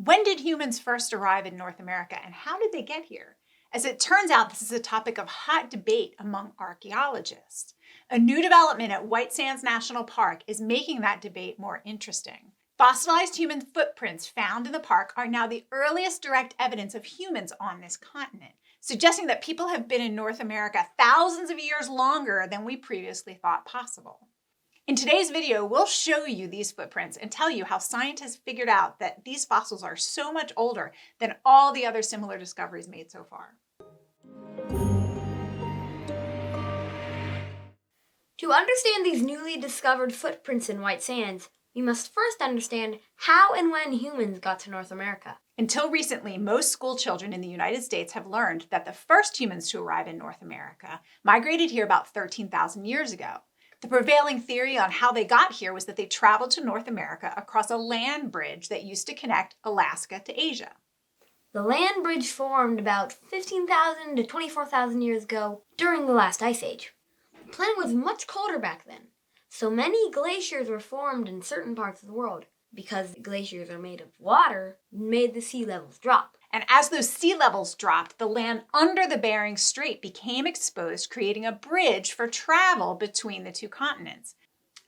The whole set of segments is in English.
When did humans first arrive in North America, and how did they get here? As it turns out, this is a topic of hot debate among archaeologists. A new development at White Sands National Park is making that debate more interesting. Fossilized human footprints found in the park are now the earliest direct evidence of humans on this continent, suggesting that people have been in North America thousands of years longer than we previously thought possible. In today's video, we'll show you these footprints and tell you how scientists figured out that these fossils are so much older than all the other similar discoveries made so far. To understand these newly discovered footprints in White Sands, we must first understand how and when humans got to North America. Until recently, most school children in the United States have learned that the first humans to arrive in North America migrated here about 13,000 years ago. The prevailing theory on how they got here was that they traveled to North America across a land bridge that used to connect Alaska to Asia. The land bridge formed about 15,000 to 24,000 years ago during the last ice age. The planet was much colder back then, so many glaciers were formed in certain parts of the world. Because glaciers are made of water, made the sea levels drop. And as those sea levels dropped, the land under the Bering Strait became exposed, creating a bridge for travel between the two continents.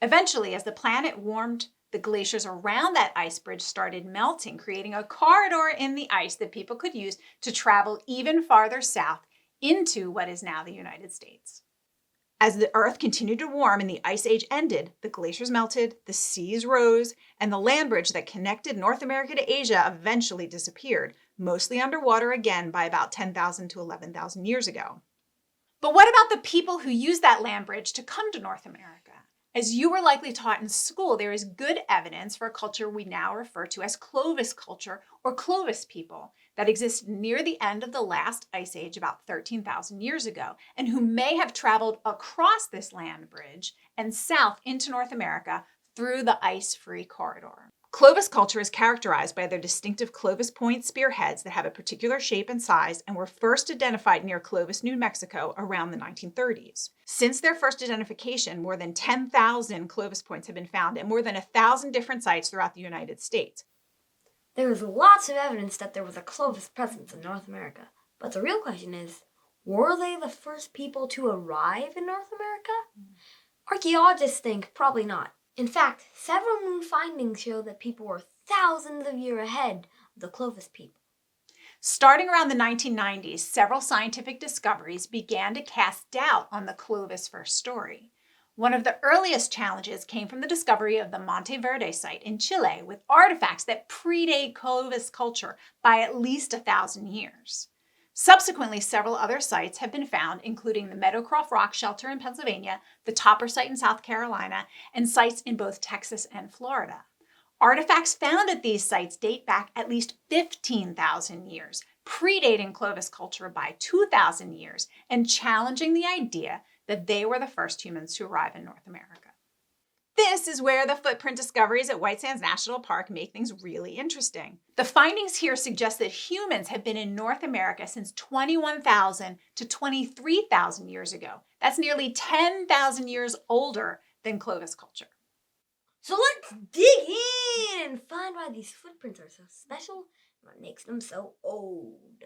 Eventually, as the planet warmed, the glaciers around that ice bridge started melting, creating a corridor in the ice that people could use to travel even farther south into what is now the United States. As the Earth continued to warm and the Ice Age ended, the glaciers melted, the seas rose, and the land bridge that connected North America to Asia eventually disappeared, mostly underwater again by about 10,000 to 11,000 years ago. But what about the people who used that land bridge to come to North America? As you were likely taught in school, there is good evidence for a culture we now refer to as Clovis culture or Clovis people that existed near the end of the last ice age about 13,000 years ago and who may have traveled across this land bridge and south into North America through the ice-free corridor. Clovis culture is characterized by their distinctive Clovis point spearheads that have a particular shape and size and were first identified near Clovis, New Mexico around the 1930s. Since their first identification, more than 10,000 Clovis points have been found at more than 1,000 different sites throughout the United States. There is lots of evidence that there was a Clovis presence in North America, but the real question is, were they the first people to arrive in North America? Archaeologists think probably not. In fact, several new findings show that people were thousands of years ahead of the Clovis people. Starting around the 1990s, several scientific discoveries began to cast doubt on the Clovis-first story. One of the earliest challenges came from the discovery of the Monte Verde site in Chile with artifacts that predate Clovis culture by at least 1,000 years. Subsequently, several other sites have been found, including the Meadowcroft Rock Shelter in Pennsylvania, the Topper site in South Carolina, and sites in both Texas and Florida. Artifacts found at these sites date back at least 15,000 years, predating Clovis culture by 2,000 years, and challenging the idea that they were the first humans to arrive in North America. This is where the footprint discoveries at White Sands National Park make things really interesting. The findings here suggest that humans have been in North America since 21,000 to 23,000 years ago. That's nearly 10,000 years older than Clovis culture. So let's dig in and find why these footprints are so special and what makes them so old.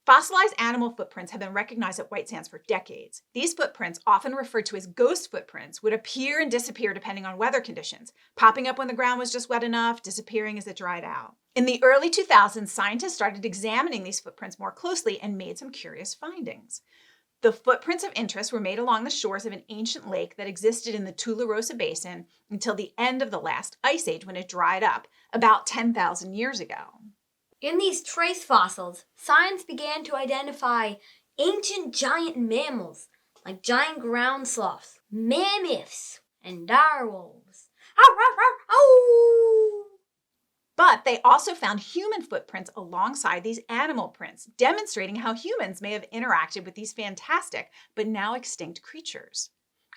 Fossilized animal footprints have been recognized at White Sands for decades. These footprints, often referred to as ghost footprints, would appear and disappear depending on weather conditions, popping up when the ground was just wet enough, disappearing as it dried out. In the early 2000s, scientists started examining these footprints more closely and made some curious findings. The footprints of interest were made along the shores of an ancient lake that existed in the Tularosa Basin until the end of the last ice age when it dried up about 10,000 years ago. In these trace fossils, science began to identify ancient giant mammals like giant ground sloths, mammoths, and direwolves. But they also found human footprints alongside these animal prints, demonstrating how humans may have interacted with these fantastic but now extinct creatures.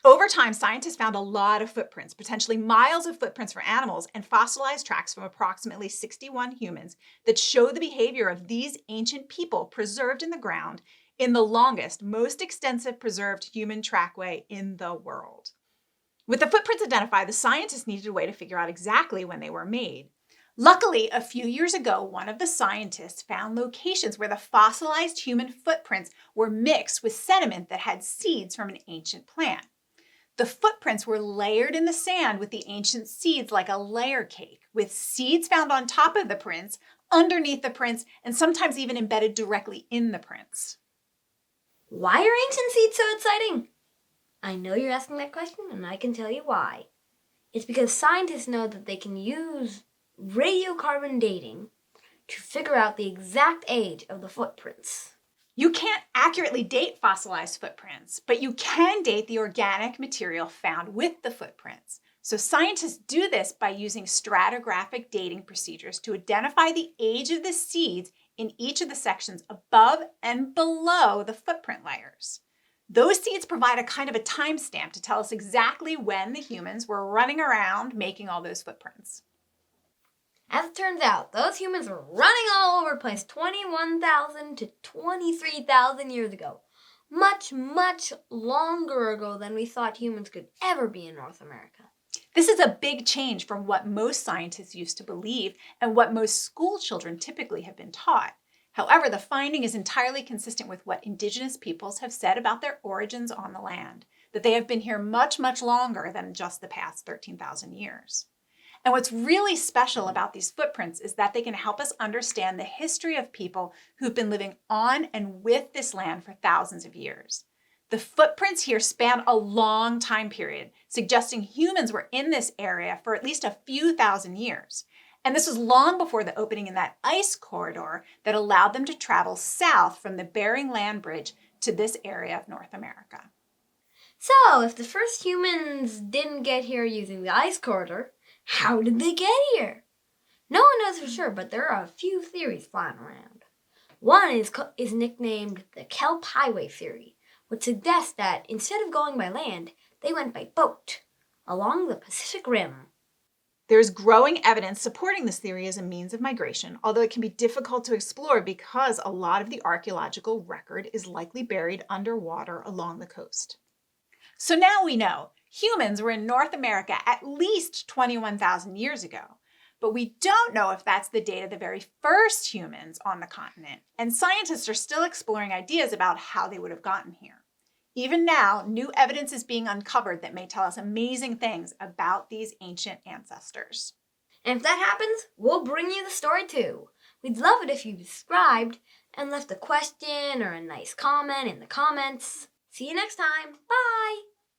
Over time, scientists found a lot of footprints, potentially miles of footprints for animals and fossilized tracks from approximately 61 humans that show the behavior of these ancient people preserved in the ground in the longest, most extensive preserved human trackway in the world. With the footprints identified, the scientists needed a way to figure out exactly when they were made. Luckily, a few years ago, one of the scientists found locations where the fossilized human footprints were mixed with sediment that had seeds from an ancient plant. The footprints were layered in the sand with the ancient seeds like a layer cake, with seeds found on top of the prints, underneath the prints, and sometimes even embedded directly in the prints. Why are ancient seeds so exciting? I know you're asking that question, and I can tell you why. It's because scientists know that they can use radiocarbon dating to figure out the exact age of the footprints. You can't accurately date fossilized footprints, but you can date the organic material found with the footprints. So scientists do this by using stratigraphic dating procedures to identify the age of the seeds in each of the sections above and below the footprint layers. Those seeds provide a kind of a timestamp to tell us exactly when the humans were running around making all those footprints. As it turns out, those humans were running all over the place 21,000 to 23,000 years ago. Much, much longer ago than we thought humans could ever be in North America. This is a big change from what most scientists used to believe and what most school children typically have been taught. However, the finding is entirely consistent with what indigenous peoples have said about their origins on the land, that they have been here much, much longer than just the past 13,000 years. And what's really special about these footprints is that they can help us understand the history of people who've been living on and with this land for thousands of years. The footprints here span a long time period, suggesting humans were in this area for at least a few thousand years. And this was long before the opening in that ice corridor that allowed them to travel south from the Bering Land Bridge to this area of North America. So, if the first humans didn't get here using the ice corridor, how did they get here? No one knows for sure, but there are a few theories flying around. One is nicknamed the Kelp Highway theory, which suggests that instead of going by land, they went by boat along the Pacific Rim. There is growing evidence supporting this theory as a means of migration, although it can be difficult to explore because a lot of the archaeological record is likely buried underwater along the coast. So now we know humans were in North America at least 21,000 years ago, but we don't know if that's the date of the very first humans on the continent, and scientists are still exploring ideas about how they would have gotten here. Even now, new evidence is being uncovered that may tell us amazing things about these ancient ancestors. And if that happens, we'll bring you the story too. We'd love it if you subscribed and left a question or a nice comment in the comments. See you next time. Bye!